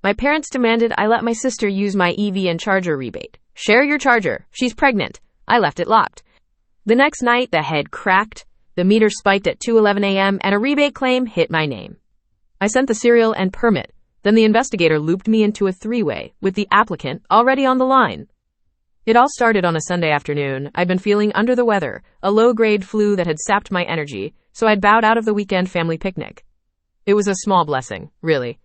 My parents demanded I let my sister use my EV and charger rebate. Share your charger. She's pregnant. I left it locked. The next night, the head cracked, the meter spiked at 2:11 a.m., and a rebate claim hit my name. I sent the serial and permit. Then the investigator looped me into a three-way with the applicant already on the line. It all started on a Sunday afternoon. I'd been feeling under the weather, a low-grade flu that had sapped my energy, so I'd bowed out of the weekend family picnic. It was a small blessing, really.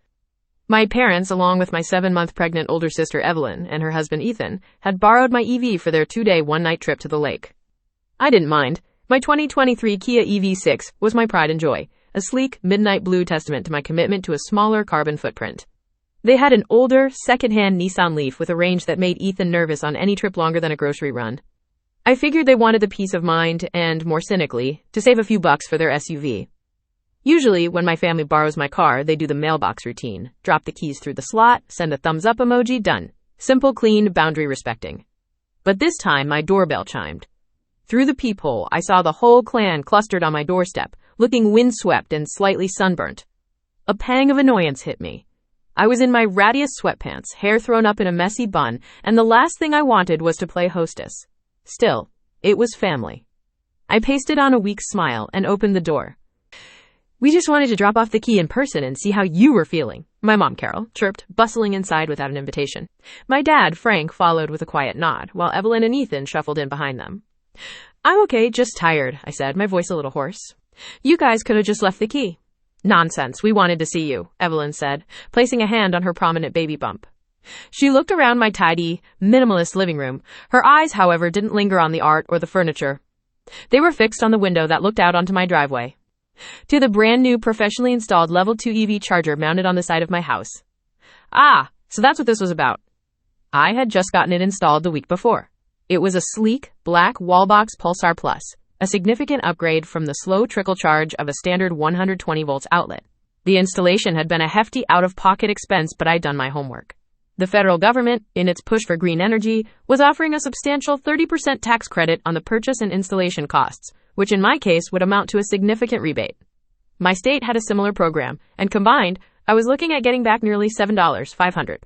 My parents, along with my 7-month pregnant older sister Evelyn and her husband Ethan, had borrowed my EV for their 2-day, 1-night trip to the lake. I didn't mind. My 2023 Kia EV6 was my pride and joy, a sleek, midnight blue testament to my commitment to a smaller carbon footprint. They had an older, second-hand Nissan Leaf with a range that made Ethan nervous on any trip longer than a grocery run. I figured they wanted the peace of mind and, more cynically, to save a few bucks for their SUV. Usually, when my family borrows my car, they do the mailbox routine. Drop the keys through the slot, send a thumbs-up emoji, done. Simple, clean, boundary-respecting. But this time, my doorbell chimed. Through the peephole, I saw the whole clan clustered on my doorstep, looking windswept and slightly sunburnt. A pang of annoyance hit me. I was in my rattiest sweatpants, hair thrown up in a messy bun, and the last thing I wanted was to play hostess. Still, it was family. I pasted on a weak smile and opened the door. "We just wanted to drop off the key in person and see how you were feeling," my mom, Carol, chirped, bustling inside without an invitation. My dad, Frank, followed with a quiet nod, while Evelyn and Ethan shuffled in behind them. "I'm okay, just tired," I said, my voice a little hoarse. "You guys could have just left the key." "Nonsense, we wanted to see you," Evelyn said, placing a hand on her prominent baby bump. She looked around my tidy, minimalist living room. Her eyes, however, didn't linger on the art or the furniture. They were fixed on the window that looked out onto my driveway. To the brand new, professionally installed Level 2 EV charger mounted on the side of my house. Ah, so that's what this was about. I had just gotten it installed the week before. It was a sleek, black Wallbox Pulsar Plus, a significant upgrade from the slow trickle charge of a standard 120 volts outlet. The installation had been a hefty out-of-pocket expense, but I'd done my homework. The federal government, in its push for green energy, was offering a substantial 30% tax credit on the purchase and installation costs, which in my case would amount to a significant rebate. My state had a similar program, and combined, I was looking at getting back nearly $7,500.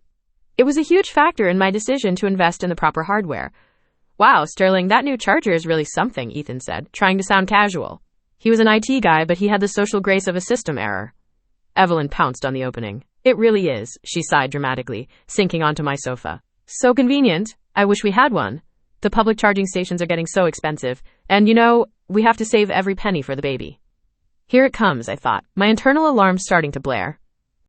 It was a huge factor in my decision to invest in the proper hardware. "Wow, Sterling, that new charger is really something," Ethan said, trying to sound casual. He was an IT guy, but he had the social grace of a system error. Evelyn pounced on the opening. "It really is," she sighed dramatically, sinking onto my sofa. "So convenient. I wish we had one. The public charging stations are getting so expensive, and we have to save every penny for the baby." Here it comes, I thought, my internal alarm starting to blare.